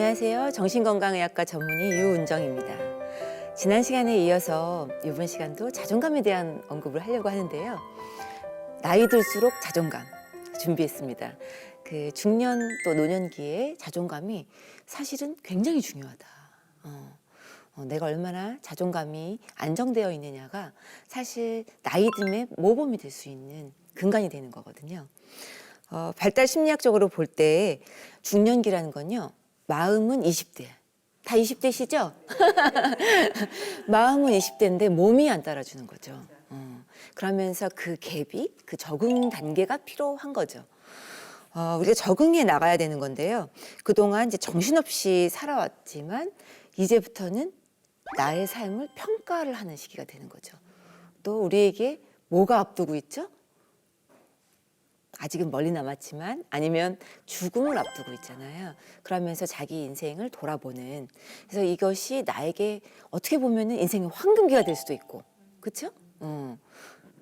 안녕하세요. 정신건강의학과 전문의 유은정입니다. 지난 시간에 이어서 이번 시간도 자존감에 대한 언급을 하려고 하는데요. 나이 들수록 자존감 준비했습니다. 그 중년 또 노년기에 자존감이 사실은 굉장히 중요하다. 내가 얼마나 자존감이 안정되어 있느냐가 사실 나이 듦의 모범이 될 수 있는 근간이 되는 거거든요. 발달 심리학적으로 볼 때 중년기라는 건요. 마음은 20대. 다 20대시죠? 마음은 20대인데 몸이 안 따라주는 거죠. 그러면서 그 갭이, 그 적응 단계가 필요한 거죠. 우리가 적응해 나가야 되는 건데요. 그동안 이제 정신없이 살아왔지만 이제부터는 나의 삶을 평가를 하는 시기가 되는 거죠. 또 우리에게 뭐가 앞두고 있죠? 아직은 멀리 남았지만 아니면 죽음을 앞두고 있잖아요. 그러면서 자기 인생을 돌아보는, 그래서 이것이 나에게 어떻게 보면은 인생의 황금기가 될 수도 있고, 그렇죠?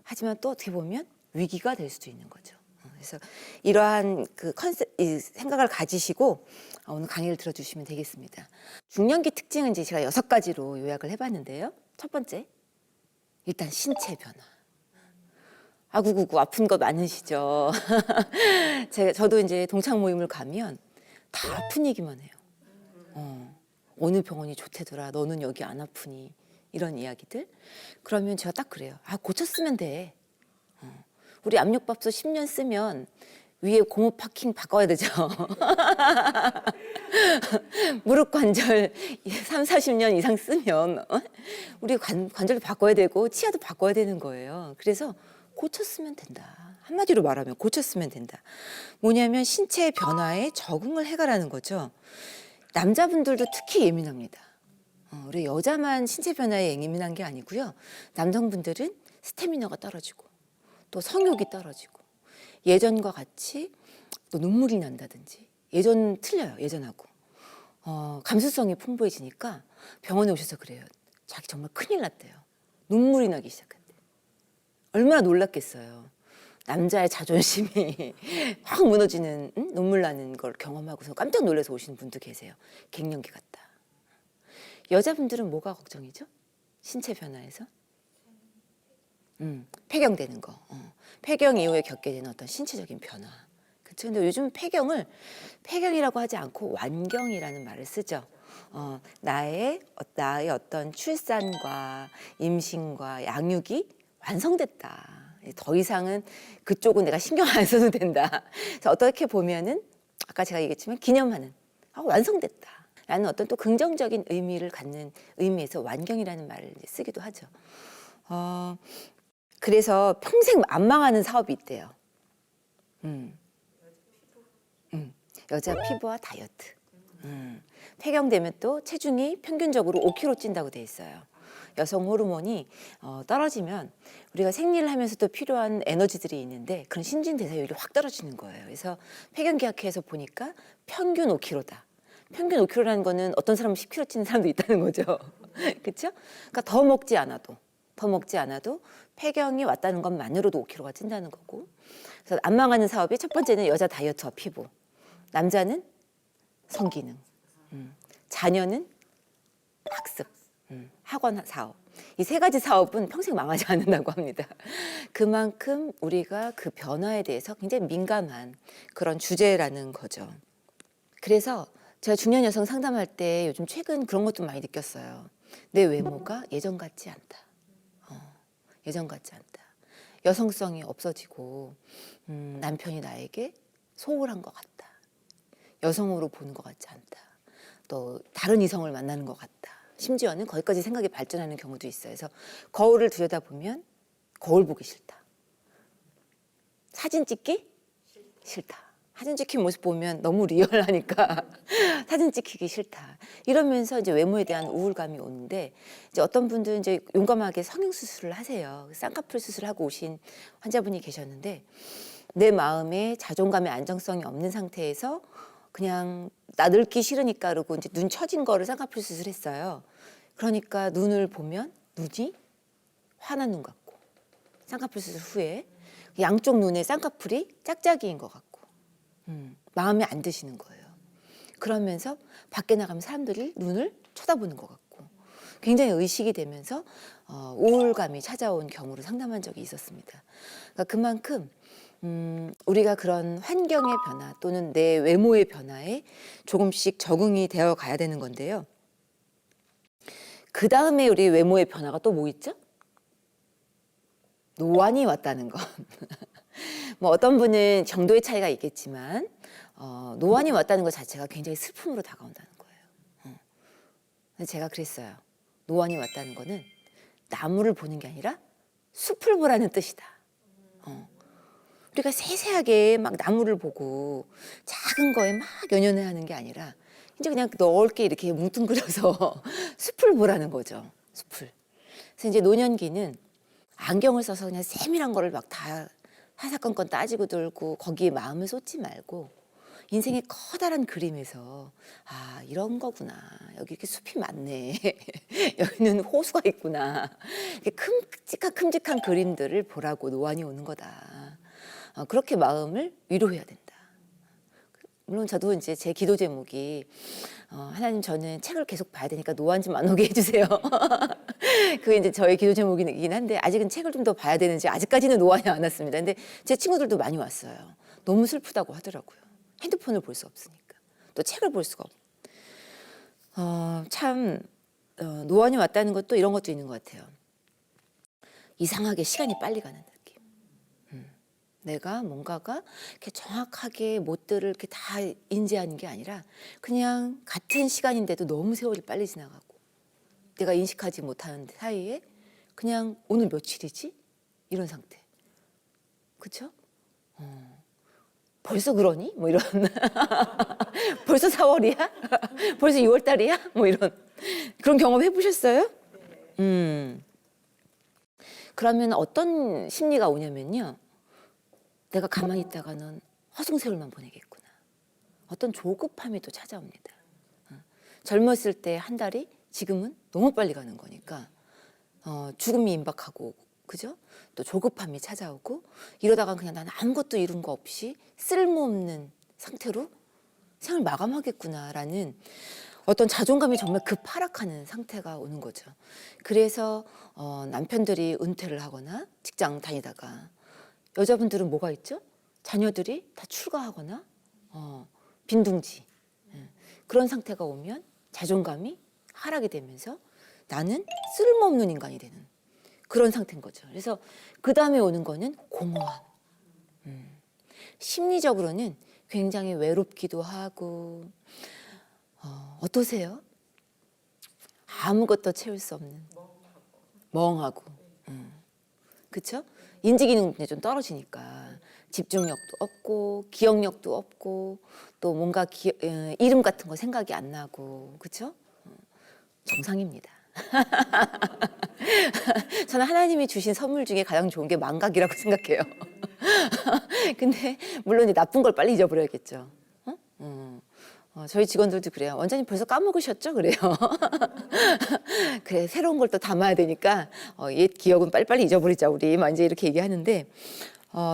하지만 또 어떻게 보면 위기가 될 수도 있는 거죠. 그래서 이러한 그 생각을 가지시고 오늘 강의를 들어주시면 되겠습니다. 중년기 특징은 이제 제가 6가지로 요약을 해봤는데요. 첫 번째, 일단 신체 변화. 아구구구 아픈 거 많으시죠? 저도 이제 동창 모임을 가면 다 아픈 얘기만 해요. 어느 병원이 좋대더라. 너는 여기 안 아프니? 이런 이야기들. 그러면 제가 딱 그래요. 고쳤으면 돼. 우리 압력밥솥 10년 쓰면 위에 고무 파킹 바꿔야 되죠. 무릎 관절 3, 40년 이상 쓰면 우리 관절도 바꿔야 되고 치아도 바꿔야 되는 거예요. 그래서 고쳤으면 된다. 한마디로 말하면 고쳤으면 된다. 뭐냐면 신체 변화에 적응을 해가라는 거죠. 남자분들도 특히 예민합니다. 우리 여자만 신체 변화에 예민한 게 아니고요. 남성분들은 스태미너가 떨어지고 또 성욕이 떨어지고 예전과 같이 또 눈물이 난다든지, 예전 틀려요. 예전하고 감수성이 풍부해지니까 병원에 오셔서 그래요. 자기 정말 큰일 났대요. 눈물이 나기 시작한대. 얼마나 놀랐겠어요. 남자의 자존심이 확 무너지는, 눈물 나는 걸 경험하고서 깜짝 놀라서 오시는 분도 계세요. 갱년기 같다. 여자분들은 뭐가 걱정이죠? 신체 변화에서? 폐경되는 거. 폐경 이후에 겪게 되는 어떤 신체적인 변화. 그렇죠? 근데 요즘 폐경이라고 하지 않고 완경이라는 말을 쓰죠. 나의 어떤 출산과 임신과 양육이 완성됐다. 더 이상은 그쪽은 내가 신경 안 써도 된다. 그래서 어떻게 보면은 아까 제가 얘기했지만 기념하는, 완성됐다 라는 어떤 또 긍정적인 의미를 갖는 의미에서 완경이라는 말을 이제 쓰기도 하죠. 그래서 평생 안 망하는 사업이 있대요. 여자 피부와 다이어트. 폐경되면 또 체중이 평균적으로 5kg 찐다고 돼 있어요. 여성 호르몬이 떨어지면 우리가 생리를 하면서도 필요한 에너지들이 있는데 그런 신진대사율이 확 떨어지는 거예요. 그래서 폐경기학회에서 보니까 평균 5kg다. 평균 5kg라는 거는 어떤 사람은 10kg 찌는 사람도 있다는 거죠. 그렇죠? 그러니까 더 먹지 않아도 폐경이 왔다는 것만으로도 5kg가 찐다는 거고. 그래서 안 망하는 사업이 첫 번째는 여자 다이어트와 피부, 남자는 성기능, 자녀는 학습, 학원 사업. 이 3가지 사업은 평생 망하지 않는다고 합니다. 그만큼 우리가 그 변화에 대해서 굉장히 민감한 그런 주제라는 거죠. 그래서 제가 중년 여성 상담할 때 요즘 최근 그런 것도 많이 느꼈어요. 내 외모가 예전 같지 않다. 예전 같지 않다. 여성성이 없어지고 남편이 나에게 소홀한 것 같다. 여성으로 보는 것 같지 않다. 또 다른 이성을 만나는 것 같다. 심지어는 거기까지 생각이 발전하는 경우도 있어요. 그래서 거울을 들여다보면 거울 보기 싫다. 사진 찍기 싫다. 사진 찍힌 모습 보면 너무 리얼하니까 사진 찍히기 싫다. 이러면서 이제 외모에 대한 우울감이 오는데, 이제 어떤 분들은 이제 용감하게 성형 수술을 하세요. 쌍꺼풀 수술하고 오신 환자분이 계셨는데, 내 마음에 자존감의 안정성이 없는 상태에서 그냥 나 늙기 싫으니까 그러고 이제 눈 처진 거를 쌍꺼풀 수술했어요. 그러니까 눈을 보면 눈이 환한 눈 같고, 쌍꺼풀 수술 후에 양쪽 눈에 쌍꺼풀이 짝짝이인 것 같고, 마음에 안 드시는 거예요. 그러면서 밖에 나가면 사람들이 눈을 쳐다보는 것 같고 굉장히 의식이 되면서 우울감이 찾아온 경우를 상담한 적이 있었습니다. 그러니까 그만큼 우리가 그런 환경의 변화 또는 내 외모의 변화에 조금씩 적응이 되어 가야 되는 건데요. 그 다음에 우리 외모의 변화가 또 뭐 있죠? 노안이 왔다는 것. 뭐 어떤 분은 정도의 차이가 있겠지만 노안이 왔다는 것 자체가 굉장히 슬픔으로 다가온다는 거예요. 근데 제가 그랬어요. 노안이 왔다는 거는 나무를 보는 게 아니라 숲을 보라는 뜻이다. 우리가 세세하게 막 나무를 보고 작은 거에 막 연연해 하는 게 아니라 이제 그냥 넓게 이렇게 뭉뚱그려서 숲을 보라는 거죠. 숲을. 그래서 이제 노년기는 안경을 써서 그냥 세밀한 거를 막 다 사사건건 따지고 들고 거기에 마음을 쏟지 말고 인생의 커다란 그림에서 아 이런 거구나. 여기 이렇게 숲이 많네. 여기는 호수가 있구나. 이렇게 큼직한 그림들을 보라고 노안이 오는 거다. 그렇게 마음을 위로해야 된다. 물론 저도 이제 제 기도 제목이 하나님 저는 책을 계속 봐야 되니까 노안 좀 안 오게 해주세요. 그게 이제 저의 기도 제목이긴 한데 아직은 책을 좀 더 봐야 되는지 아직까지는 노안이 안 왔습니다. 근데 제 친구들도 많이 왔어요. 너무 슬프다고 하더라고요. 핸드폰을 볼 수 없으니까 또 책을 볼 수가 참 노안이 왔다는 것도 이런 것도 있는 것 같아요. 이상하게 시간이 빨리 가는 느낌. 내가 뭔가가 이렇게 정확하게 못들을 이렇게 다 인지하는 게 아니라 그냥 같은 시간인데도 너무 세월이 빨리 지나가고 내가 인식하지 못하는 사이에 그냥 오늘 며칠이지? 이런 상태. 그렇죠? 벌써 그러니? 뭐 이런. 벌써 4월이야? 벌써 6월 달이야? 뭐 이런. 그런 경험 해보셨어요? 그러면 어떤 심리가 오냐면요. 내가 가만히 있다가는 허송세월만 보내겠구나. 어떤 조급함이 또 찾아옵니다. 젊었을 때 한 달이 지금은 너무 빨리 가는 거니까 죽음이 임박하고 그죠? 또 조급함이 찾아오고 이러다가 그냥 나는 아무것도 이룬 거 없이 쓸모없는 상태로 생을 마감하겠구나라는 어떤 자존감이 정말 급하락하는 상태가 오는 거죠. 그래서 남편들이 은퇴를 하거나 직장 다니다가 여자분들은 뭐가 있죠? 자녀들이 다 출가하거나 빈둥지 그런 상태가 오면 자존감이 하락이 되면서 나는 쓸모없는 인간이 되는 그런 상태인 거죠. 그래서 그 다음에 오는 거는 공허함. 심리적으로는 굉장히 외롭기도 하고 어떠세요? 아무것도 채울 수 없는 멍하고 그렇죠? 인지 기능이 좀 떨어지니까 집중력도 없고 기억력도 없고 또 뭔가 이름 같은 거 생각이 안 나고 그렇죠? 정상입니다. 저는 하나님이 주신 선물 중에 가장 좋은 게 망각이라고 생각해요. 근데 물론 이 나쁜 걸 빨리 잊어버려야겠죠. 저희 직원들도 그래요. 원장님 벌써 까먹으셨죠? 그래요. 그래 새로운 걸 또 담아야 되니까 옛 기억은 빨리빨리 잊어버리자 우리 막 이제 이렇게 얘기하는데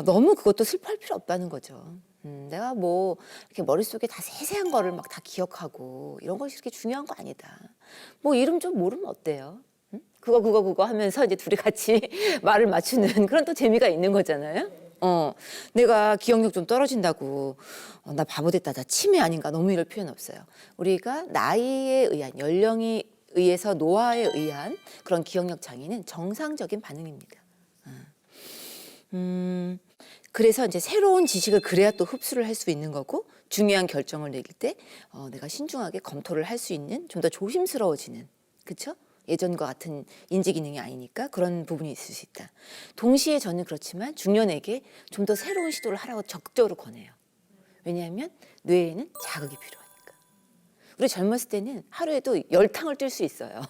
너무 그것도 슬퍼할 필요 없다는 거죠. 내가 뭐 이렇게 머릿속에 다 세세한 거를 막 다 기억하고 이런 것이 그렇게 중요한 거 아니다. 뭐 이름 좀 모르면 어때요? 그거 하면서 이제 둘이 같이 말을 맞추는 그런 또 재미가 있는 거잖아요. 내가 기억력 좀 떨어진다고 나 바보 됐다, 나 치매 아닌가 너무 이럴 필요는 없어요. 우리가 나이에 의한 연령에 의해서 노화에 의한 그런 기억력 장애는 정상적인 반응입니다. 그래서 이제 새로운 지식을 그래야 또 흡수를 할 수 있는 거고 중요한 결정을 내릴 때 내가 신중하게 검토를 할 수 있는 좀 더 조심스러워지는 그렇죠? 예전과 같은 인지 기능이 아니니까 그런 부분이 있을 수 있다. 동시에 저는 그렇지만 중년에게 좀 더 새로운 시도를 하라고 적극적으로 권해요. 왜냐하면 뇌에는 자극이 필요하니까. 우리 젊었을 때는 하루에도 10탕을 뛸 수 있어요.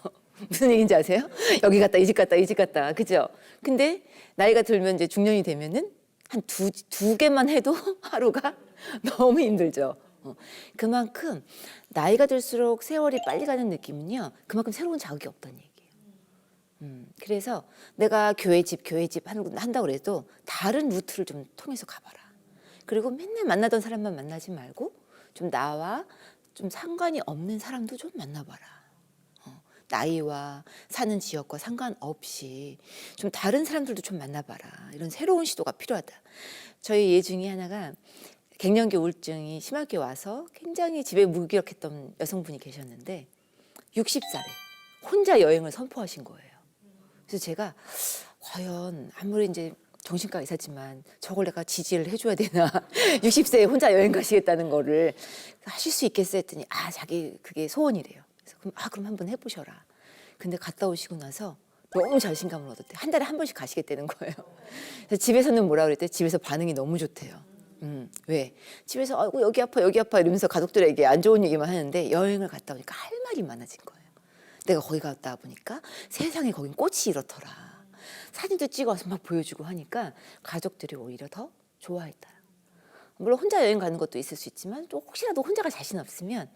무슨 얘기인지 아세요? 여기 갔다 이 집 갔다 이 집 갔다 그죠? 근데 나이가 들면 이제 중년이 되면은 한 두 개만 해도 하루가 너무 힘들죠. 그만큼 나이가 들수록 세월이 빨리 가는 느낌은요. 그만큼 새로운 자극이 없다는 얘기예요. 그래서 내가 교회 집 한다고 해도 다른 루트를 좀 통해서 가봐라. 그리고 맨날 만나던 사람만 만나지 말고 좀 나와 좀 상관이 없는 사람도 좀 만나봐라. 나이와 사는 지역과 상관없이 좀 다른 사람들도 좀 만나봐라. 이런 새로운 시도가 필요하다. 저희 예 중에 하나가 갱년기 우울증이 심하게 와서 굉장히 집에 무기력했던 여성분이 계셨는데 60살에 혼자 여행을 선포하신 거예요. 그래서 제가 과연 아무리 이제 정신과 의사지만 저걸 내가 지지를 해줘야 되나 60세에 혼자 여행 가시겠다는 거를 하실 수 있겠어 했더니 자기 그게 소원이래요. 그래서 그럼 한번 해보셔라. 근데 갔다 오시고 나서 너무 자신감을 얻었대. 한 달에 한 번씩 가시겠다는 거예요. 그래서 집에서는 뭐라 그랬대? 집에서 반응이 너무 좋대요. 왜? 집에서 아이고 여기 아파 이러면서 가족들에게 안 좋은 얘기만 하는데 여행을 갔다 오니까 할 말이 많아진 거예요. 내가 거기 갔다 보니까 세상에 거긴 꽃이 이렇더라. 사진도 찍어서 막 보여주고 하니까 가족들이 오히려 더 좋아했다. 물론 혼자 여행 가는 것도 있을 수 있지만 또 혹시라도 혼자가 자신 없으면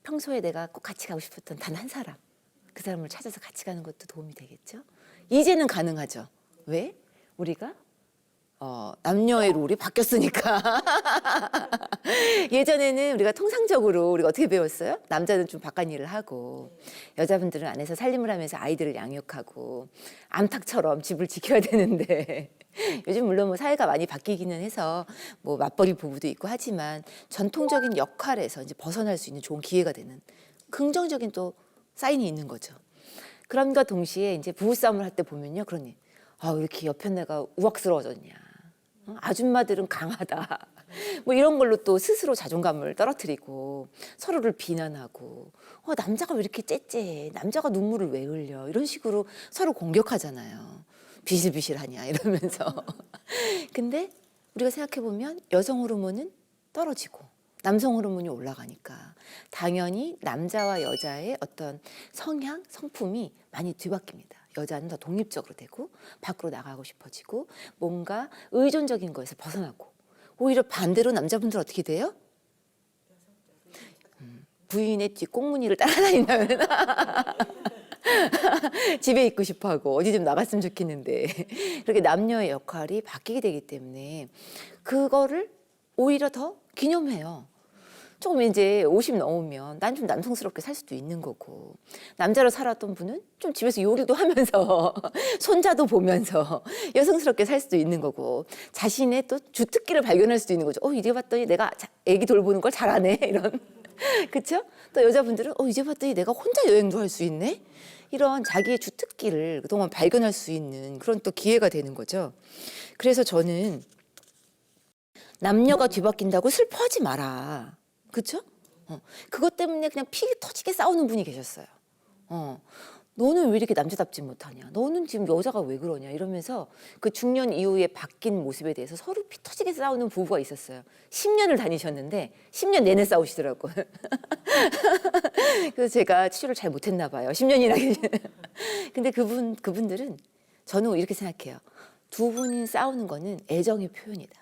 평소에 내가 꼭 같이 가고 싶었던 단 한 사람, 그 사람을 찾아서 같이 가는 것도 도움이 되겠죠. 이제는 가능하죠. 왜? 우리가 남녀의 룰이 바뀌었으니까. 예전에는 우리가 통상적으로 우리가 어떻게 배웠어요? 남자는 좀 바깥 일을 하고 여자분들은 안에서 살림을 하면서 아이들을 양육하고 암탉처럼 집을 지켜야 되는데 요즘 물론 뭐 사회가 많이 바뀌기는 해서 뭐 맞벌이 부부도 있고 하지만 전통적인 역할에서 이제 벗어날 수 있는 좋은 기회가 되는 긍정적인 또 사인이 있는 거죠. 그럼과 동시에 이제 부부싸움을 할 때 보면요, 그러니 왜 이렇게 옆에 내가 우악스러워졌냐. 아줌마들은 강하다. 뭐 이런 걸로 또 스스로 자존감을 떨어뜨리고 서로를 비난하고 남자가 왜 이렇게 째째해. 남자가 눈물을 왜 흘려. 이런 식으로 서로 공격하잖아요. 비실비실하냐 이러면서. 근데 우리가 생각해보면 여성 호르몬은 떨어지고 남성 호르몬이 올라가니까 당연히 남자와 여자의 어떤 성향, 성품이 많이 뒤바뀝니다. 여자는 더 독립적으로 되고 밖으로 나가고 싶어지고 뭔가 의존적인 거에서 벗어나고 오히려 반대로 남자분들 어떻게 돼요? 부인의 뒷꽁무니를 따라다니면 집에 있고 싶어하고 어디 좀 나갔으면 좋겠는데 그렇게 남녀의 역할이 바뀌게 되기 때문에 그거를 오히려 더 기념해요. 조금 이제 50 넘으면 난 좀 남성스럽게 살 수도 있는 거고 남자로 살았던 분은 좀 집에서 요리도 하면서 손자도 보면서 여성스럽게 살 수도 있는 거고 자신의 또 주특기를 발견할 수도 있는 거죠. 이제 봤더니 내가 애기 돌보는 걸 잘하네 이런 그렇죠? 또 여자분들은 이제 봤더니 내가 혼자 여행도 할 수 있네 이런 자기의 주특기를 그동안 발견할 수 있는 그런 또 기회가 되는 거죠. 그래서 저는 남녀가 뒤바뀐다고 슬퍼하지 마라. 그렇죠? 그것 때문에 그냥 피 터지게 싸우는 분이 계셨어요. 너는 왜 이렇게 남자답지 못하냐? 너는 지금 여자가 왜 그러냐? 이러면서 그 중년 이후에 바뀐 모습에 대해서 서로 피 터지게 싸우는 부부가 있었어요. 10년을 다니셨는데 10년 내내 싸우시더라고요. 그래서 제가 치료를 잘 못했나 봐요. 10년이나 근데 그분들은 저는 이렇게 생각해요. 두 분이 싸우는 거는 애정의 표현이다.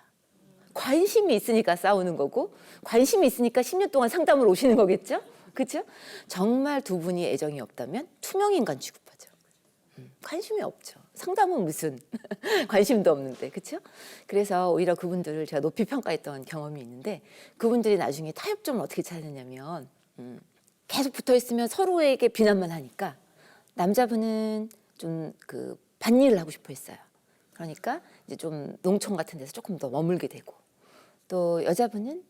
관심이 있으니까 싸우는 거고 관심이 있으니까 10년 동안 상담을 오시는 거겠죠? 그렇죠? 정말 두 분이 애정이 없다면 투명인간 취급하죠. 관심이 없죠. 상담은 무슨 관심도 없는데 그렇죠? 그래서 오히려 그분들을 제가 높이 평가했던 경험이 있는데 그분들이 나중에 타협점을 어떻게 찾느냐면 계속 붙어 있으면 서로에게 비난만 하니까 남자분은 좀 그 밭일을 하고 싶어 했어요. 그러니까 이제 좀 농촌 같은 데서 조금 더 머물게 되고 또 여자분은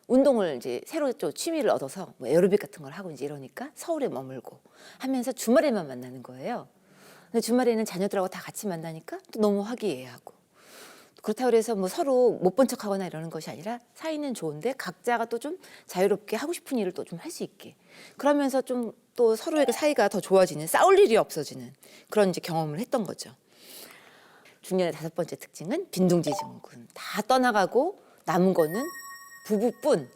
운동을 이제 새로 또 취미를 얻어서 뭐 에어로빅 같은 걸 하고 이제 이러니까 서울에 머물고 하면서 주말에만 만나는 거예요. 근데 주말에는 자녀들하고 다 같이 만나니까 또 너무 화기애애하고 그렇다고 해서 뭐 서로 못 본 척하거나 이러는 것이 아니라 사이는 좋은데 각자가 또 좀 자유롭게 하고 싶은 일을 또 좀 할 수 있게 그러면서 좀 또 서로에게 사이가 더 좋아지는 싸울 일이 없어지는 그런 이제 경험을 했던 거죠. 중년의 5번째 특징은 빈둥지 증후군. 다 떠나가고 남은 거는 부부뿐.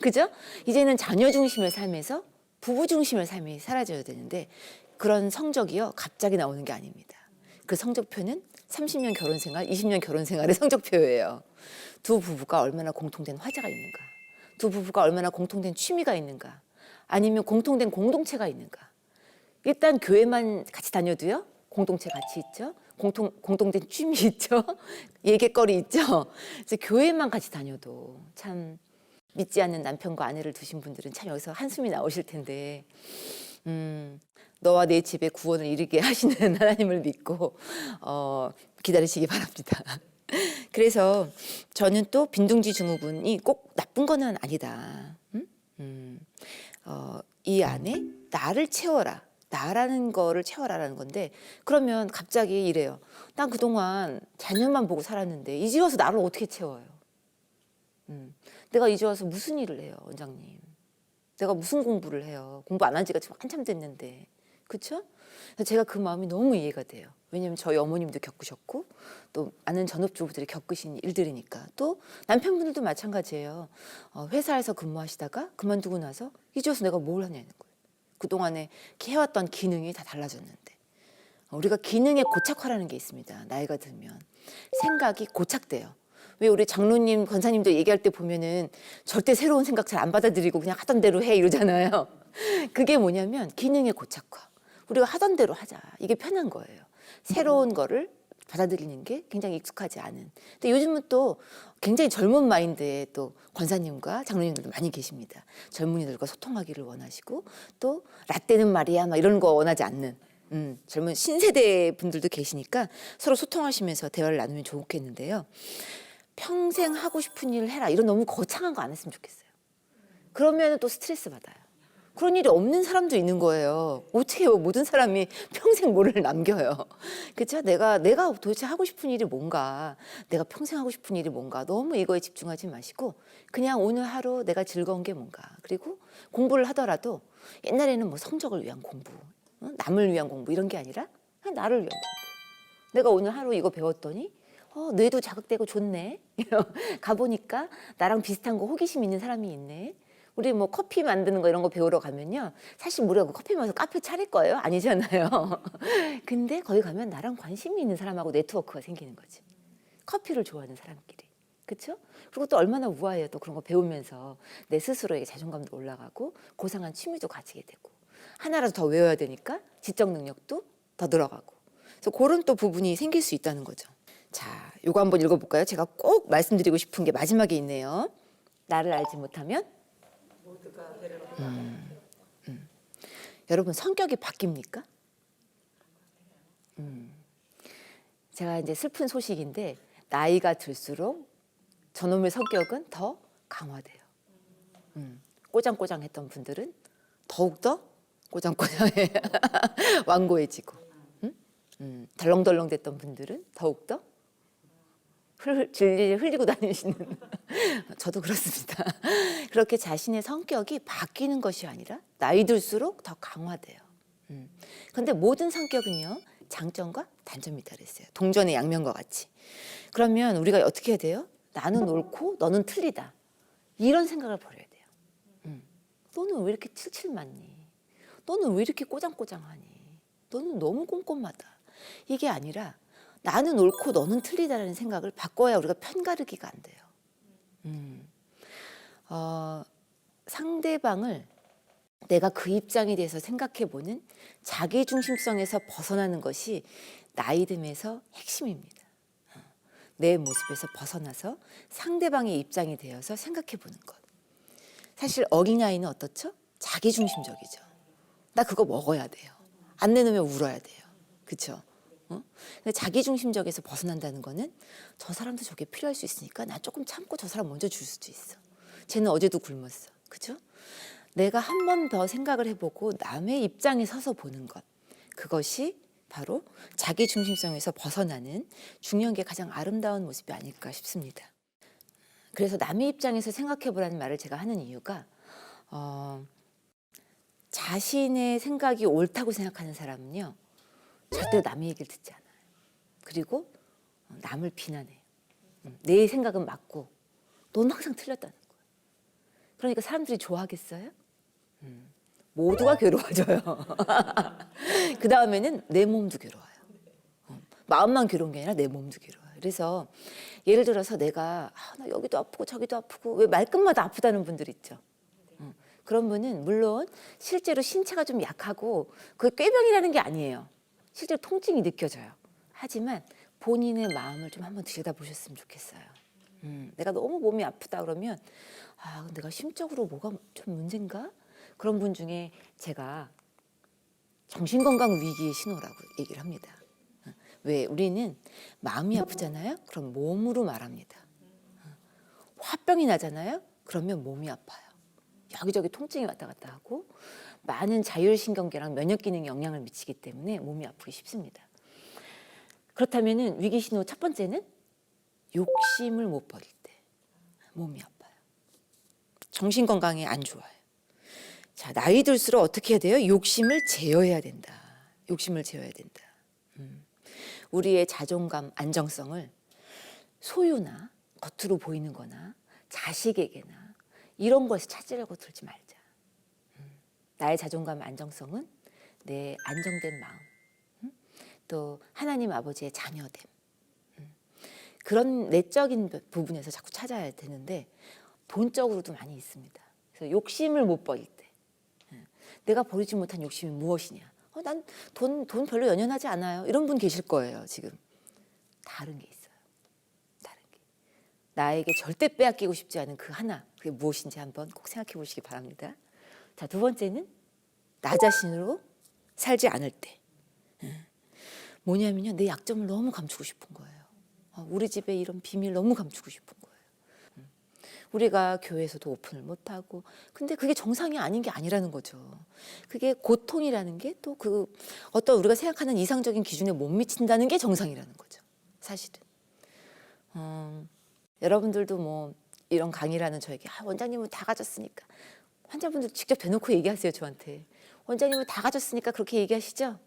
그죠? 이제는 자녀 중심의 삶에서 부부 중심의 삶이 사라져야 되는데 그런 성적이요 갑자기 나오는 게 아닙니다. 그 성적표는 30년 결혼 생활, 20년 결혼 생활의 성적표예요. 두 부부가 얼마나 공통된 화제가 있는가, 두 부부가 얼마나 공통된 취미가 있는가, 아니면 공통된 공동체가 있는가. 일단 교회만 같이 다녀도요 공동체 같이 있죠. 공통된 취미 있죠. 얘기거리 있죠. 그래서 교회만 같이 다녀도 참 믿지 않는 남편과 아내를 두신 분들은 참 여기서 한숨이 나오실 텐데, 너와 내 집에 구원을 이루게 하시는 하나님을 믿고 기다리시기 바랍니다. 그래서 저는 또 빈둥지 증후군이 꼭 나쁜 거는 아니다. 이 안에 나를 채워라. 나라는 거를 채워라라는 건데, 그러면 갑자기 이래요. 난 그동안 자녀만 보고 살았는데 이제 와서 나를 어떻게 채워요? 내가 이제 와서 무슨 일을 해요, 원장님? 내가 무슨 공부를 해요? 공부 안 한 지가 지금 한참 됐는데. 그렇죠? 제가 그 마음이 너무 이해가 돼요. 왜냐하면 저희 어머님도 겪으셨고 또 아는 전업주부들이 겪으신 일들이니까. 또 남편분들도 마찬가지예요. 회사에서 근무하시다가 그만두고 나서 이제 와서 내가 뭘 하냐는 거예요. 그동안에 해왔던 기능이 다 달라졌는데. 우리가 기능의 고착화라는 게 있습니다. 나이가 들면. 생각이 고착돼요. 왜 우리 장로님, 권사님도 얘기할 때 보면은 절대 새로운 생각 잘 안 받아들이고 그냥 하던 대로 해 이러잖아요. 그게 뭐냐면 기능의 고착화. 우리가 하던 대로 하자. 이게 편한 거예요. 새로운 거를 받아들이는 게 굉장히 익숙하지 않은. 근데 요즘은 또 굉장히 젊은 마인드의 또 권사님과 장로님들도 많이 계십니다. 젊은이들과 소통하기를 원하시고 또 라떼는 말이야 막 이런 거 원하지 않는 젊은 신세대 분들도 계시니까 서로 소통하시면서 대화를 나누면 좋겠는데요. 평생 하고 싶은 일을 해라. 이런 너무 거창한 거 안 했으면 좋겠어요. 그러면 또 스트레스 받아요. 그런 일이 없는 사람도 있는 거예요. 어떻게 모든 사람이 평생 뭐를 남겨요. 그렇죠? 내가 도대체 하고 싶은 일이 뭔가, 내가 평생 하고 싶은 일이 뭔가, 너무 이거에 집중하지 마시고 그냥 오늘 하루 내가 즐거운 게 뭔가. 그리고 공부를 하더라도 옛날에는 뭐 성적을 위한 공부, 남을 위한 공부 이런 게 아니라 그냥 나를 위한 공부. 내가 오늘 하루 이거 배웠더니 뇌도 자극되고 좋네. 가보니까 나랑 비슷한 거 호기심 있는 사람이 있네. 우리 뭐 커피 만드는 거 이런 거 배우러 가면요. 사실 우리가 커피 마셔서 카페 차릴 거예요? 아니잖아요. 근데 거기 가면 나랑 관심이 있는 사람하고 네트워크가 생기는 거지. 커피를 좋아하는 사람끼리. 그렇죠? 그리고 또 얼마나 우아해요. 또 그런 거 배우면서 내 스스로에게 자존감도 올라가고 고상한 취미도 가지게 되고 하나라도 더 외워야 되니까 지적 능력도 더 늘어가고. 그래서 그런 또 부분이 생길 수 있다는 거죠. 자, 요거 한번 읽어볼까요? 제가 꼭 말씀드리고 싶은 게 마지막에 있네요. 나를 알지 못하면 여러분 성격이 바뀝니까? 제가 이제 슬픈 소식인데 나이가 들수록 저놈의 성격은 더 강화돼요. 꼬장꼬장했던 분들은 더욱더 꼬장꼬장해 완고해지고 덜렁덜렁 됐던 분들은 더욱더 질질 흘리고 다니시는 저도 그렇습니다. 그렇게 자신의 성격이 바뀌는 것이 아니라 나이 들수록 더 강화돼요. 그런데 모든 성격은요 장점과 단점이 있다 그랬어요. 동전의 양면과 같이. 그러면 우리가 어떻게 해야 돼요? 나는 옳고 너는 틀리다. 이런 생각을 버려야 돼요. 너는 왜 이렇게 칠칠 맞니? 너는 왜 이렇게 꼬장꼬장하니? 너는 너무 꼼꼼하다. 이게 아니라 나는 옳고 너는 틀리다라는 생각을 바꿔야 우리가 편가르기가 안 돼요. 상대방을 내가 그 입장에 대해서 생각해보는 자기중심성에서 벗어나는 것이 나이 듦에서 핵심입니다. 내 모습에서 벗어나서 상대방의 입장이 되어서 생각해보는 것. 사실 어린아이는 어떻죠? 자기중심적이죠. 나 그거 먹어야 돼요. 안 내놓으면 울어야 돼요. 그렇죠? 근데 자기중심적에서 벗어난다는 거는 저 사람도 저게 필요할 수 있으니까 나 조금 참고 저 사람 먼저 줄 수도 있어. 쟤는 어제도 굶었어. 그죠? 내가 한 번 더 생각을 해보고 남의 입장에 서서 보는 것. 그것이 바로 자기중심성에서 벗어나는 중요한 게 가장 아름다운 모습이 아닐까 싶습니다. 그래서 남의 입장에서 생각해보라는 말을 제가 하는 이유가 자신의 생각이 옳다고 생각하는 사람은요. 절대로 남의 얘기를 듣지 않아요. 그리고 남을 비난해요. 내 생각은 맞고 넌 항상 틀렸다는 거예요. 그러니까 사람들이 좋아하겠어요? 모두가 괴로워져요. 그 다음에는 내 몸도 괴로워요. 마음만 괴로운 게 아니라 내 몸도 괴로워요. 그래서 예를 들어서 내가 나 여기도 아프고 저기도 아프고 왜 말끝마다 아프다는 분들 있죠. 그런 분은 물론 실제로 신체가 좀 약하고 그게 꾀병이라는 게 아니에요. 실제로 통증이 느껴져요. 하지만 본인의 마음을 좀 한번 들여다보셨으면 좋겠어요. 내가 너무 몸이 아프다 그러면 내가 심적으로 뭐가 좀 문제인가? 그런 분 중에 제가 정신건강 위기의 신호라고 얘기를 합니다. 왜 우리는 마음이 아프잖아요? 그럼 몸으로 말합니다. 화병이 나잖아요? 그러면 몸이 아파요. 여기저기 통증이 왔다 갔다 하고 많은 자율신경계랑 면역기능에 영향을 미치기 때문에 몸이 아프기 쉽습니다. 그렇다면 위기 신호 첫 번째는 욕심을 못 버릴 때 몸이 아파요. 정신건강에 안 좋아요. 자, 나이 들수록 어떻게 해야 돼요? 욕심을 제어해야 된다. 욕심을 제어해야 된다. 우리의 자존감, 안정성을 소유나 겉으로 보이는 거나 자식에게나 이런 거에서 찾으려고 들지 말자. 나의 자존감, 안정성은 내 안정된 마음, 또 하나님 아버지의 자녀됨. 그런 내적인 부분에서 자꾸 찾아야 되는데 돈적으로도 많이 있습니다. 그래서 욕심을 못 버릴 때 내가 버리지 못한 욕심이 무엇이냐? 난 돈 별로 연연하지 않아요. 이런 분 계실 거예요. 지금 다른 게 있어요. 다른 게 나에게 절대 빼앗기고 싶지 않은 그 하나, 그게 무엇인지 한번 꼭 생각해 보시기 바랍니다. 자, 두 번째는 나 자신으로 살지 않을 때 뭐냐면요, 내 약점을 너무 감추고 싶은 거예요. 우리 집에 이런 비밀 너무 감추고 싶은 거예요. 우리가 교회에서도 오픈을 못하고, 근데 그게 정상이 아닌 게 아니라는 거죠. 그게 고통이라는 게 또 그 어떤 우리가 생각하는 이상적인 기준에 못 미친다는 게 정상이라는 거죠. 사실은. 여러분들도 뭐 이런 강의라는 저에게 원장님은 다 가졌으니까, 환자분들 직접 대놓고 얘기하세요. 저한테 원장님은 다 가졌으니까 그렇게 얘기하시죠.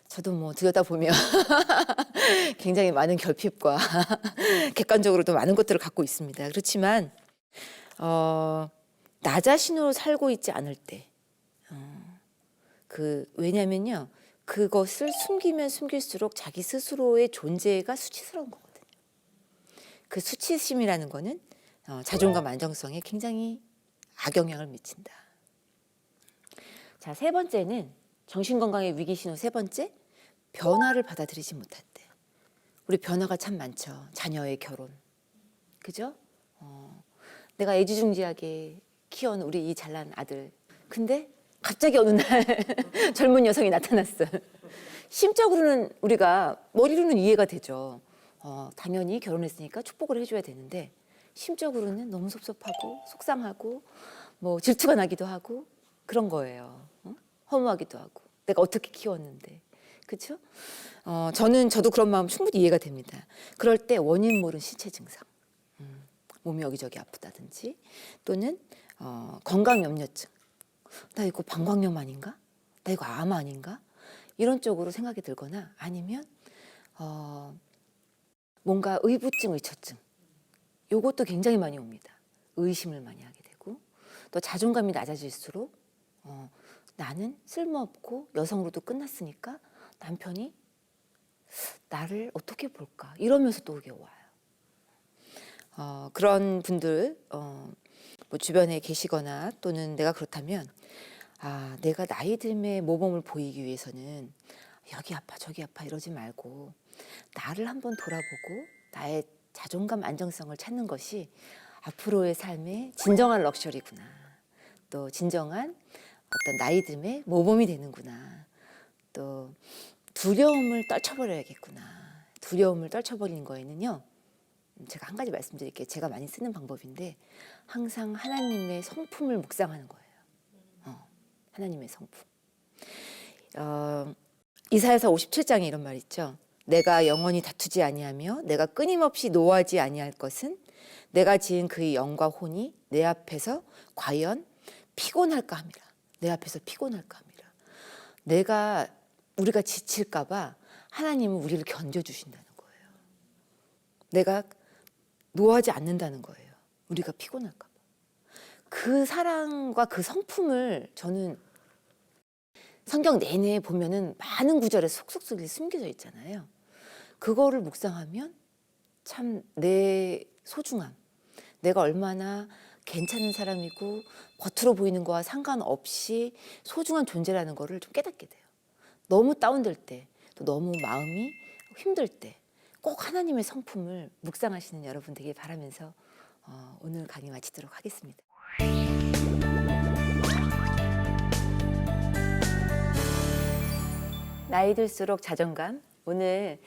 저도 뭐 들여다보면 굉장히 많은 결핍과 객관적으로도 많은 것들을 갖고 있습니다. 그렇지만 나 자신으로 살고 있지 않을 때 왜냐면요, 그것을 숨기면 숨길수록 자기 스스로의 존재가 수치스러운 거거든요. 그 수치심이라는 거는 자존감 안정성에 굉장히 악영향을 미친다. 자, 세 번째는 정신건강의 위기 신호 세 번째, 변화를 받아들이지 못할 때. 우리 변화가 참 많죠. 자녀의 결혼, 그죠? 내가 애지중지하게 키운 우리 이 잘난 아들, 근데 갑자기 어느 날 젊은 여성이 나타났어요. 심적으로는 우리가 머리로는 이해가 되죠. 당연히 결혼했으니까 축복을 해줘야 되는데 심적으로는 너무 섭섭하고 속상하고 뭐 질투가 나기도 하고 그런 거예요. 허무하기도 하고 내가 어떻게 키웠는데, 그렇죠? 저도 그런 마음 충분히 이해가 됩니다. 그럴 때 원인 모른 신체 증상, 몸이 여기저기 아프다든지 또는 건강 염려증, 나 이거 방광염 아닌가? 나 이거 암 아닌가? 이런 쪽으로 생각이 들거나 아니면 뭔가 의부증, 의처증, 요것도 굉장히 많이 옵니다. 의심을 많이 하게 되고 또 자존감이 낮아질수록 나는 쓸모없고 여성으로도 끝났으니까 남편이 나를 어떻게 볼까 이러면서 또 그게 와요. 그런 분들 뭐 주변에 계시거나 또는 내가 그렇다면 내가 나이 듦의 모범을 보이기 위해서는 여기 아파 저기 아파 이러지 말고 나를 한번 돌아보고 나의 자존감 안정성을 찾는 것이 앞으로의 삶의 진정한 럭셔리구나, 또 진정한 어떤 나이 듦의 모범이 되는구나, 또 두려움을 떨쳐버려야겠구나. 두려움을 떨쳐버리는 거에는요, 제가 한 가지 말씀드릴게요. 제가 많이 쓰는 방법인데 항상 하나님의 성품을 묵상하는 거예요. 하나님의 성품. 이사야서 57장에 이런 말 있죠. 내가 영원히 다투지 아니하며 내가 끊임없이 노하지 아니할 것은 내가 지은 그의 영과 혼이 내 앞에서 과연 피곤할까 함이라. 내 앞에서 피곤할까 함이라. 우리가 지칠까 봐 하나님은 우리를 견뎌주신다는 거예요. 내가 노하지 않는다는 거예요. 우리가 피곤할까 봐. 그 사랑과 그 성품을 저는 성경 내내 보면은 많은 구절에 속속들이 숨겨져 있잖아요. 그거를 묵상하면 참 내 소중함, 내가 얼마나 괜찮은 사람이고 겉으로 보이는 거와 상관없이 소중한 존재라는 거를 좀 깨닫게 돼요. 너무 다운될 때, 또 너무 마음이 힘들 때, 꼭 하나님의 성품을 묵상하시는 여러분 되길 바라면서 오늘 강의 마치도록 하겠습니다. 나이 들수록 자존감. 오늘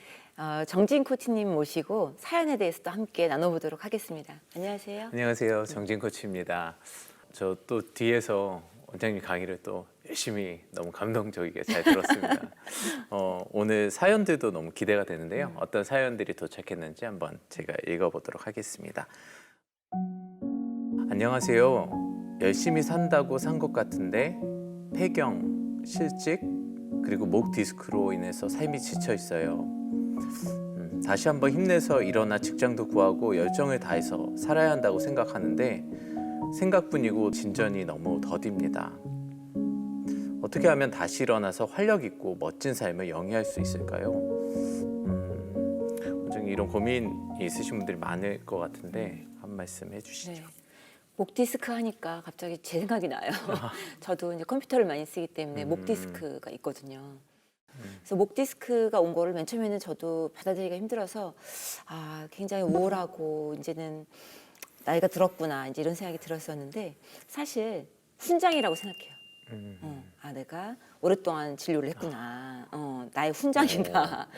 정진 코치님 모시고 사연에 대해서 또 함께 나눠보도록 하겠습니다. 안녕하세요. 안녕하세요. 정진 코치입니다. 저 또 뒤에서 원장님 강의를 또 열심히 너무 감동적이게 잘 들었습니다. 오늘 사연들도 너무 기대가 되는데요. 어떤 사연들이 도착했는지 한번 제가 읽어보도록 하겠습니다. 안녕하세요. 열심히 산다고 산 것 같은데 폐경, 실직, 그리고 목 디스크로 인해서 삶이 지쳐 있어요. 다시 한번 힘내서 일어나 직장도 구하고 열정을 다해서 살아야 한다고 생각하는데 생각뿐이고 진전이 너무 더딥니다. 어떻게 하면 다시 일어나서 활력 있고 멋진 삶을 영위할 수 있을까요? 원장님 이런 고민이 있으신 분들이 많을 것 같은데 한 말씀 해주시죠. 네. 목 디스크 하니까 갑자기 제 생각이 나요. 저도 이제 컴퓨터를 많이 쓰기 때문에 목 디스크가 있거든요. 그래서 목 디스크가 온 거를 맨 처음에는 저도 받아들이기가 힘들어서 굉장히 우울하고 이제는 나이가 들었구나 이제 이런 생각이 들었었는데 사실 훈장이라고 생각해요. 내가 오랫동안 진료를 했구나. 나의 훈장이다.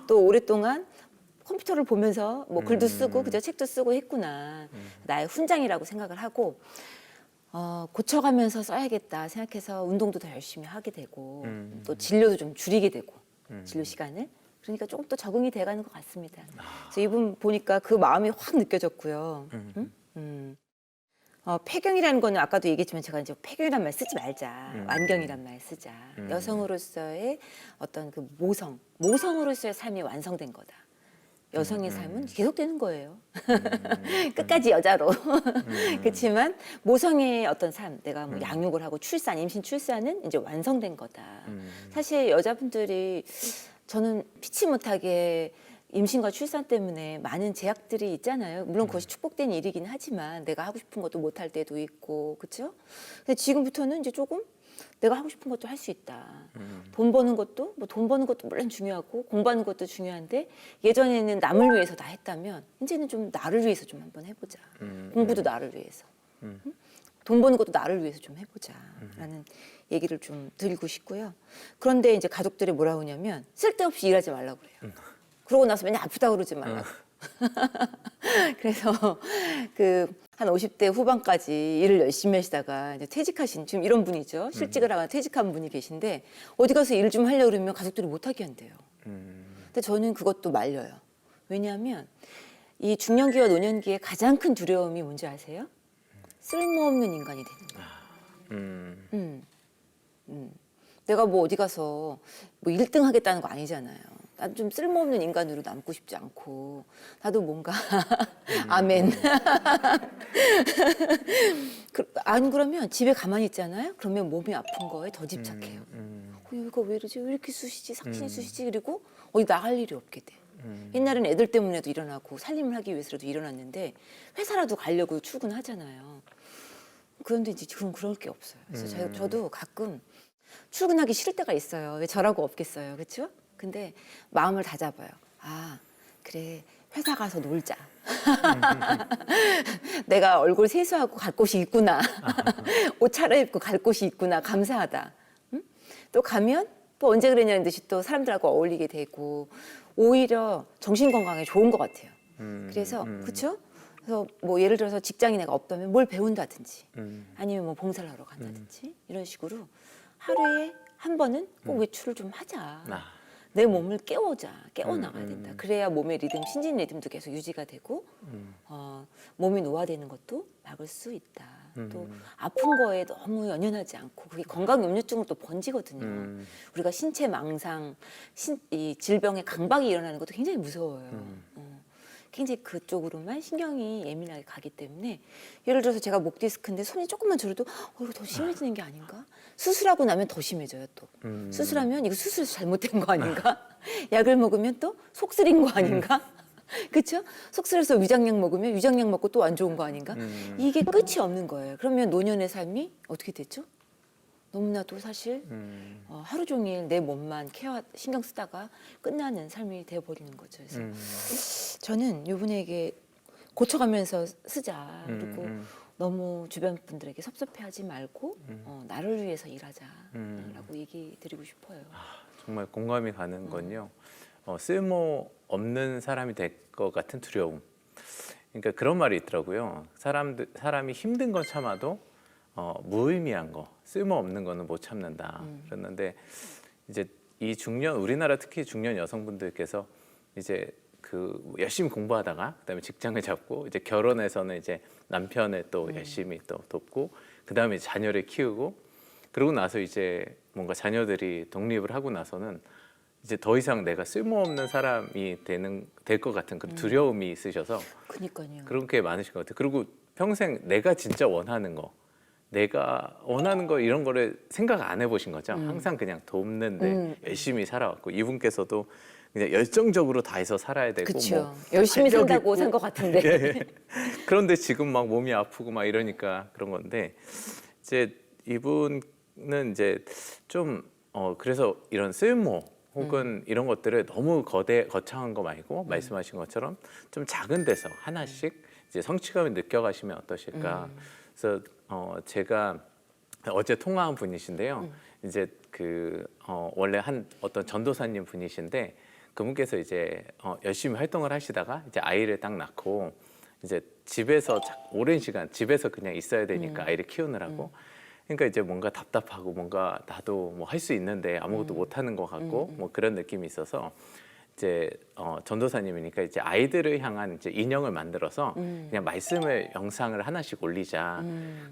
또 오랫동안 컴퓨터를 보면서 뭐 글도 쓰고 그저 책도 쓰고 했구나. 나의 훈장이라고 생각을 하고 고쳐가면서 써야겠다 생각해서 운동도 더 열심히 하게 되고 또 진료도 좀 줄이게 되고 진료 시간을 그러니까 조금 더 적응이 돼가는 것 같습니다. 그래서 이분 보니까 그 마음이 확 느껴졌고요. 폐경이라는 거는 아까도 얘기했지만 제가 이제 폐경이란 말 쓰지 말자. 완경이란 말 쓰자. 여성으로서의 어떤 그 모성으로서의 삶이 완성된 거다. 여성의 삶은 계속되는 거예요. 끝까지 여자로. 그렇지만 모성의 어떤 삶, 내가 뭐 양육을 하고 임신 출산은 이제 완성된 거다. 사실 여자분들이 저는 피치 못하게 임신과 출산 때문에 많은 제약들이 있잖아요. 물론 그것이 축복된 일이긴 하지만 내가 하고 싶은 것도 못할 때도 있고, 그렇죠? 근데 지금부터는 이제 조금 내가 하고 싶은 것도 할 수 있다. 돈 버는 것도 물론 중요하고 공부하는 것도 중요한데 예전에는 남을 위해서 다 했다면 이제는 좀 나를 위해서 좀 한번 해보자. 공부도 나를 위해서, 돈 버는 것도 나를 위해서 좀 해보자라는 얘기를 좀 드리고 싶고요. 그런데 이제 가족들이 뭐라고 하냐면 쓸데없이 일하지 말라고 그래요. 그러고 나서 맨날 아프다 그러지 말라고. 그래서 한 50대 후반까지 일을 열심히 하시다가 이제 퇴직하신 지금 이런 분이죠. 실직을 하거나 퇴직한 분이 계신데 어디 가서 일 좀 하려고 그러면 가족들이 못하게 한대요. 근데 저는 그것도 말려요. 왜냐하면 이 중년기와 노년기의 가장 큰 두려움이 뭔지 아세요? 쓸모없는 인간이 되는 거예요. 내가 뭐 어디 가서 뭐 1등 하겠다는 거 아니잖아요. 난 좀 쓸모없는 인간으로 남고 싶지 않고 나도 뭔가 아멘. 안 그러면 집에 가만히 있잖아요. 그러면 몸이 아픈 거에 더 집착해요. 이거 왜 이러지? 왜 이렇게 쑤시지? 삭신이 쑤시지? 그리고 어디 나갈 일이 없게 돼. 옛날에는 애들 때문에도 일어나고 살림을 하기 위해서라도 일어났는데 회사라도 가려고 출근하잖아요. 그런데 이제 지금 그럴 게 없어요. 그래서 저도 가끔 출근하기 싫을 때가 있어요. 왜 저라고 없겠어요. 그렇죠? 근데 마음을 다잡아요. 그래. 회사 가서 놀자. 내가 얼굴 세수하고 갈 곳이 있구나. 옷 차려입고 갈 곳이 있구나. 감사하다. 또 가면 또 언제 그랬냐는 듯이 또 사람들하고 어울리게 되고 오히려 정신 건강에 좋은 것 같아요. 그래서 그렇죠? 그래서 뭐 예를 들어서 직장인 애가 없다면 뭘 배운다든지 아니면 뭐 봉사를 하러 간다든지 이런 식으로 하루에 한 번은 꼭 외출을 좀 하자. 내 몸을 깨워나가야 된다. 그래야 몸의 리듬, 신진 리듬도 계속 유지가 되고 몸이 노화되는 것도 막을 수 있다. 또 아픈 거에 너무 연연하지 않고 그게 건강염려증으로 또 번지거든요. 우리가 신체 망상, 이 질병의 강박이 일어나는 것도 굉장히 무서워요. 굉장히 그쪽으로만 신경이 예민하게 가기 때문에 예를 들어서 제가 목 디스크인데 손이 조금만 저려도 이거 더 심해지는 게 아닌가? 수술하고 나면 더 심해져요 또. 수술하면 이거 수술에서 잘못된 거 아닌가? 약을 먹으면 또 속쓰린 거 아닌가? 그렇죠? 속쓰려서 위장약 먹으면 위장약 먹고 또 안 좋은 거 아닌가? 이게 끝이 없는 거예요. 그러면 노년의 삶이 어떻게 됐죠? 너무나도 사실 하루 종일 내 몸만 신경 쓰다가 끝나는 삶이 되어버리는 거죠. 그래서 저는 이분에게 고쳐가면서 쓰자. 그리고 너무 주변 분들에게 섭섭해하지 말고 나를 위해서 일하자라고 얘기 드리고 싶어요. 정말 공감이 가는 건요. 쓸모 없는 사람이 될 것 같은 두려움. 그러니까 그런 말이 있더라고요. 사람이 힘든 건 참아도 무의미한 거, 쓸모 없는 거는 못 참는다. 그랬는데 이제 이 우리나라 특히 중년 여성분들께서 이제 그 열심히 공부하다가 그다음에 직장을 잡고 이제 결혼해서는 이제 남편을 또 열심히 또 돕고 그다음에 자녀를 키우고 그러고 나서 이제 뭔가 자녀들이 독립을 하고 나서는 이제 더 이상 내가 쓸모없는 사람이 될 것 같은 그런 두려움이 있으셔서 그니까요. 그런 게 많으신 것 같아요. 그리고 평생 내가 진짜 원하는 거, 이런 거를 생각 안 해보신 거죠. 항상 그냥 돕는데 열심히 살아왔고 이분께서도 그냥 열정적으로 다해서 살아야 되고 그렇죠. 열심히 활력 산다고 있고. 산 것 같은데. 예. 그런데 지금 막 몸이 아프고 막 이러니까 그런 건데 이제 이분은 이제 좀 그래서 이런 쓸모 혹은 이런 것들을 너무 거창한 거 말고 말씀하신 것처럼 좀 작은 데서 하나씩 이제 성취감을 느껴가시면 어떠실까. 그래서 제가 어제 통화한 분이신데요. 이제 원래 어떤 전도사님 분이신데 그분께서 이제 열심히 활동을 하시다가 이제 아이를 딱 낳고 이제 집에서 오랜 시간 집에서 그냥 있어야 되니까 아이를 키우느라고 그러니까 이제 뭔가 답답하고 뭔가 나도 뭐 할 수 있는데 아무것도 못 하는 것 같고 뭐 그런 느낌이 있어서 이제 전도사님이니까 이제 아이들을 향한 이제 인형을 만들어서 그냥 영상을 하나씩 올리자.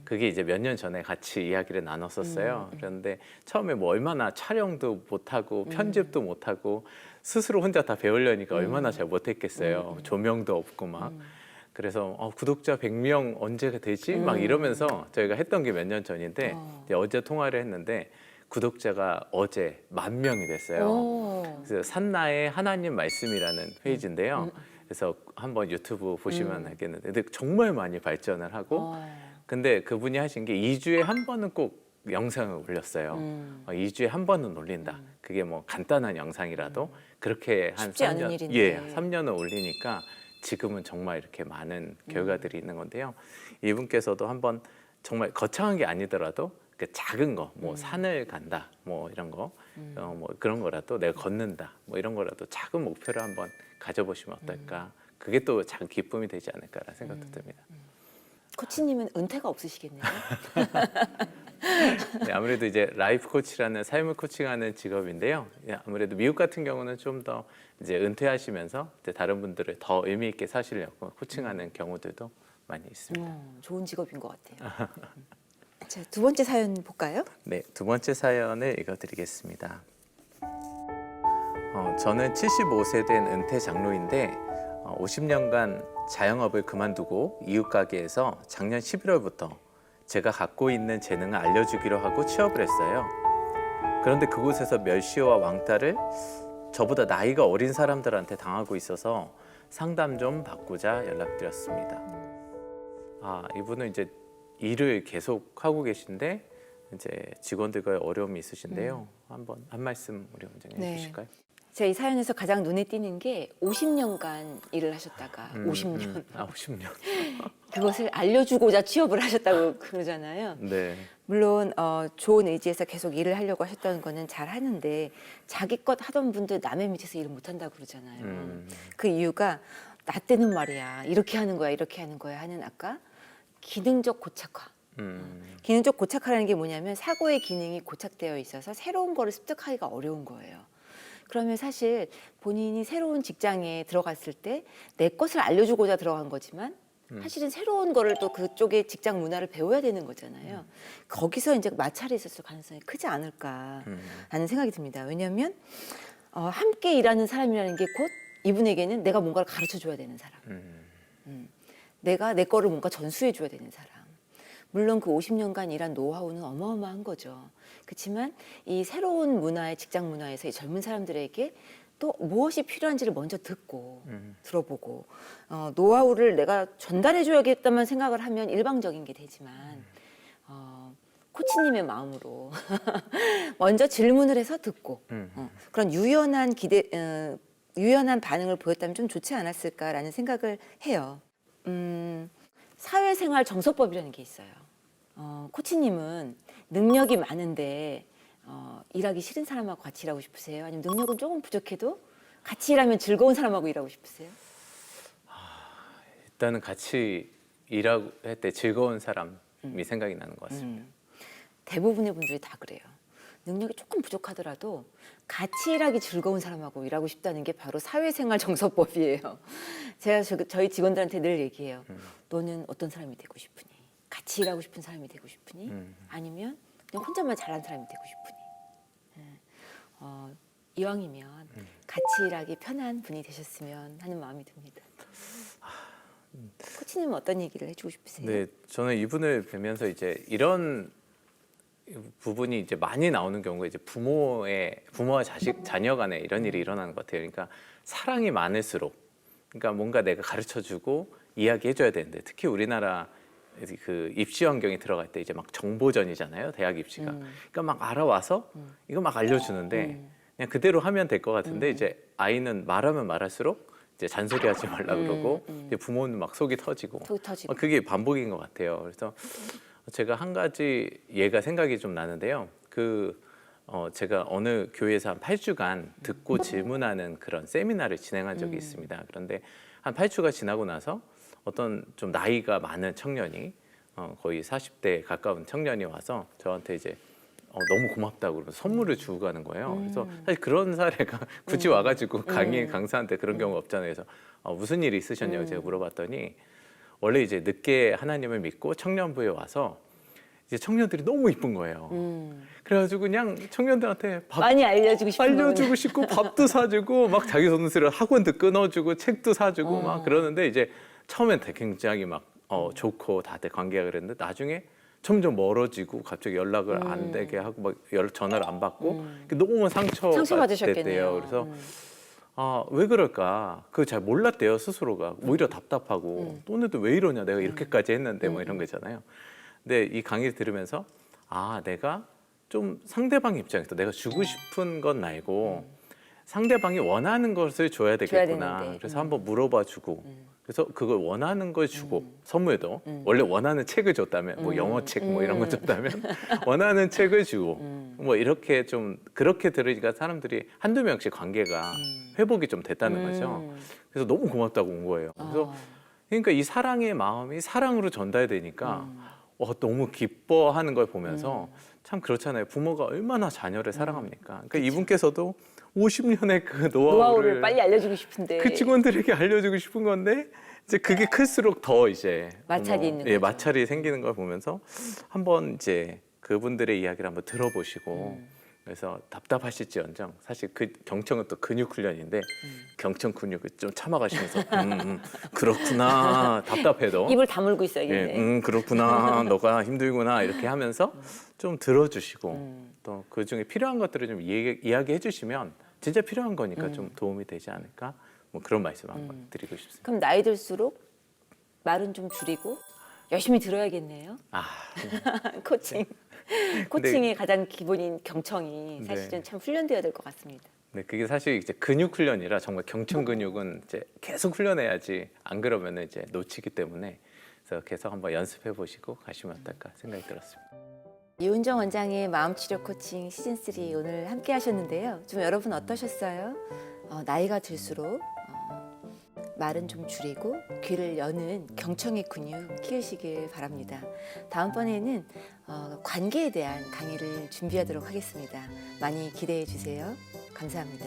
그게 이제 몇 년 전에 같이 이야기를 나눴었어요. 그런데 처음에 뭐 얼마나 촬영도 못하고 편집도 못하고 스스로 혼자 다 배우려니까 얼마나 잘 못했겠어요. 조명도 없고 막. 그래서 구독자 100명 언제가 되지? 막 이러면서 저희가 했던 게 몇 년 전인데 이제 어제 통화를 했는데 구독자가 어제 10,000명이 됐어요. 그래서 산나의 하나님 말씀이라는 페이지인데요. 그래서 한번 유튜브 보시면 알겠는데 근데 정말 많이 발전을 하고 근데 그분이 하신 게 2주에 한 번은 꼭 영상을 올렸어요. 2주에 한 번은 올린다. 그게 뭐 간단한 영상이라도 그렇게 한 쉽지 않은 3년, 일인데. 예, 3년을 올리니까 지금은 정말 이렇게 많은 결과들이 있는 건데요. 이분께서도 한번 정말 거창한 게 아니더라도 그 작은 거, 뭐 산을 간다, 뭐 이런 거, 뭐 그런 거라도 내가 걷는다, 뭐 이런 거라도 작은 목표를 한번 가져보시면 어떨까? 그게 또 작은 기쁨이 되지 않을까라는 생각도 듭니다. 코치님은 은퇴가 없으시겠네요. 네, 아무래도 이제 라이프 코치라는 삶을 코칭하는 직업인데요. 예, 아무래도 미국 같은 경우는 좀 더 이제 은퇴하시면서 이제 다른 분들을 더 의미 있게 사시려고 코칭하는 경우들도 많이 있습니다. 좋은 직업인 것 같아요. 자, 두 번째 사연 볼까요? 네, 두 번째 사연을 읽어드리겠습니다. 저는 75세 된 은퇴 장로인데 50년간 자영업을 그만두고 이웃 가게에서 작년 11월부터 제가 갖고 있는 재능을 알려주기로 하고 취업을 했어요. 그런데 그곳에서 멸시와 왕따를 저보다 나이가 어린 사람들한테 당하고 있어서 상담 좀 받고자 연락드렸습니다. 이분은 이제 일을 계속 하고 계신데 이제 직원들과의 어려움이 있으신데요. 한번 한 말씀 우리 원장님 해주실까요? 제가 이 사연에서 가장 눈에 띄는 게 50년간 일을 하셨다가 50년 50년. 그것을 알려주고자 취업을 하셨다고 그러잖아요. 네. 물론 좋은 의지에서 계속 일을 하려고 하셨다는 거는 잘 하는데 자기 것 하던 분들 남의 밑에서 일을 못 한다고 그러잖아요. 그 이유가 나 때는 말이야 이렇게 하는 거야 하는 아까 기능적 고착화. 기능적 고착화라는 게 뭐냐면 사고의 기능이 고착되어 있어서 새로운 거를 습득하기가 어려운 거예요. 그러면 사실 본인이 새로운 직장에 들어갔을 때 내 것을 알려주고자 들어간 거지만 사실은 새로운 거를 또 그쪽의 직장 문화를 배워야 되는 거잖아요. 거기서 이제 마찰이 있었을 가능성이 크지 않을까라는 생각이 듭니다. 왜냐하면 함께 일하는 사람이라는 게 곧 이분에게는 내가 뭔가를 가르쳐 줘야 되는 사람. 내가 내 거를 뭔가 전수해 줘야 되는 사람. 물론 그 50년간 일한 노하우는 어마어마한 거죠. 그렇지만 이 새로운 문화의 직장 문화에서 이 젊은 사람들에게 또 무엇이 필요한지를 먼저 듣고 들어보고 노하우를 내가 전달해 줘야겠다만 생각을 하면 일방적인 게 되지만 코치님의 마음으로 먼저 질문을 해서 듣고 그런 유연한 반응을 보였다면 좀 좋지 않았을까라는 생각을 해요. 사회생활 정서법이라는 게 있어요. 코치님은 능력이 많은데 일하기 싫은 사람하고 같이 일하고 싶으세요? 아니면 능력은 조금 부족해도 같이 일하면 즐거운 사람하고 일하고 싶으세요? 일단은 같이 일하고 할 때 즐거운 사람이 생각이 나는 것 같습니다. 대부분의 분들이 다 그래요. 능력이 조금 부족하더라도 같이 일하기 즐거운 사람하고 일하고 싶다는 게 바로 사회생활 정서법이에요. 제가 저희 직원들한테 늘 얘기해요. 너는 어떤 사람이 되고 싶으니? 같이 일하고 싶은 사람이 되고 싶으니? 아니면 그냥 혼자만 잘난 사람이 되고 싶으니? 이왕이면 같이 일하기 편한 분이 되셨으면 하는 마음이 듭니다. 코치님은 어떤 얘기를 해주고 싶으세요? 네, 저는 이분을 뵈면서 이제 이런 부분이 이제 많이 나오는 경우가 이제 부모와 자녀 간에 이런 일이 일어나는 것 같아요. 그러니까 사랑이 많을수록, 그러니까 뭔가 내가 가르쳐주고 이야기해줘야 되는데, 특히 우리나라 그 입시 환경에 들어갈 때 이제 막 정보전이잖아요, 대학 입시가. 그러니까 막 알아와서 이거 막 알려주는데 그냥 그대로 하면 될 것 같은데 이제 아이는 말하면 말할수록 이제 잔소리하지 말라 그러고 이제 부모는 막 속이 터지고 속이 터지고. 그게 반복인 것 같아요. 그래서 제가 한 가지 예가 생각이 좀 나는데요. 제가 어느 교회에서 한 8주간 듣고 질문하는 그런 세미나를 진행한 적이 있습니다. 그런데 한 8주가 지나고 나서 어떤 좀 나이가 많은 청년이 거의 40대에 가까운 청년이 와서 저한테 이제 너무 고맙다고 그러면서 선물을 주고 가는 거예요. 그래서 사실 그런 사례가 굳이 와가지고 강사한테 그런 경우가 없잖아요. 그래서 무슨 일이 있으셨냐고 제가 물어봤더니 원래 이제 늦게 하나님을 믿고 청년부에 와서 이제 청년들이 너무 이쁜 거예요. 그래가지고 그냥 청년들한테 많이 알려주고 싶은 알려주고 싶고 밥도 사주고 막 자기 손으로 학원도 끊어주고 책도 사주고 막 그러는데 이제 처음엔 굉장히 막 좋고 다들 관계가 그랬는데 나중에 점점 멀어지고 갑자기 연락을 안 되게 하고 막 전화를 안 받고 너무 상처받으셨겠네요. 됐대요. 그래서 왜 그럴까? 그거 잘 몰랐대요, 스스로가. 오히려 답답하고 너네도 왜 이러냐, 내가 이렇게까지 했는데 뭐 이런 거잖아요. 근데 이 강의를 들으면서 내가 좀 상대방 입장에서 내가 주고 싶은 건 말고 상대방이 원하는 것을 줘야 되겠구나. 되는데. 그래서 한번 물어봐 주고 그래서 그걸 원하는 걸 주고 선물도 원래 원하는 책을 줬다면 뭐 영어 책 뭐 이런 거 줬다면 원하는 책을 주고 뭐 이렇게 좀 그렇게 들으니까 사람들이 한두 명씩 관계가 회복이 좀 됐다는 거죠. 그래서 너무 고맙다고 온 거예요. 그래서 그러니까 이 사랑의 마음이 사랑으로 전달되니까 너무 기뻐하는 걸 보면서 참 그렇잖아요. 부모가 얼마나 자녀를 사랑합니까? 그러니까 이분께서도 50년의 그 노하우를 빨리 알려주고 싶은데 그 직원들에게 알려주고 싶은 건데 이제 그게 클수록 더 이제 마찰이 있는 거죠. 마찰이 생기는 걸 보면서 한번 이제 그분들의 이야기를 한번 들어보시고 그래서 답답하실지언정 사실 그 경청은 또 근육 훈련인데 경청 근육을 좀 참아가시면서 그렇구나 답답해도 입을 다물고 있어야겠네. 그렇구나 너가 힘들구나 이렇게 하면서 좀 들어주시고 또 그 중에 필요한 것들을 좀 이야기해 주시면 진짜 필요한 거니까 좀 도움이 되지 않을까 뭐 그런 말씀 한번 드리고 싶습니다. 그럼 나이 들수록 말은 좀 줄이고 열심히 들어야겠네요. 코칭. 코칭의 가장 기본인 경청이 사실은 참 훈련되어야 될 것 같습니다. 네, 그게 사실 이제 근육 훈련이라 정말 경청 근육은 이제 계속 훈련해야지 안 그러면 이제 놓치기 때문에 그래서 계속 한번 연습해 보시고 가시면 어떨까 생각이 들었습니다. 이훈정 원장의 마음치료 코칭 시즌3 오늘 함께 하셨는데요. 좀 여러분 어떠셨어요? 나이가 들수록 말은 좀 줄이고 귀를 여는 경청의 근육 키우시길 바랍니다. 다음번에는 관계에 대한 강의를 준비하도록 하겠습니다. 많이 기대해 주세요. 감사합니다.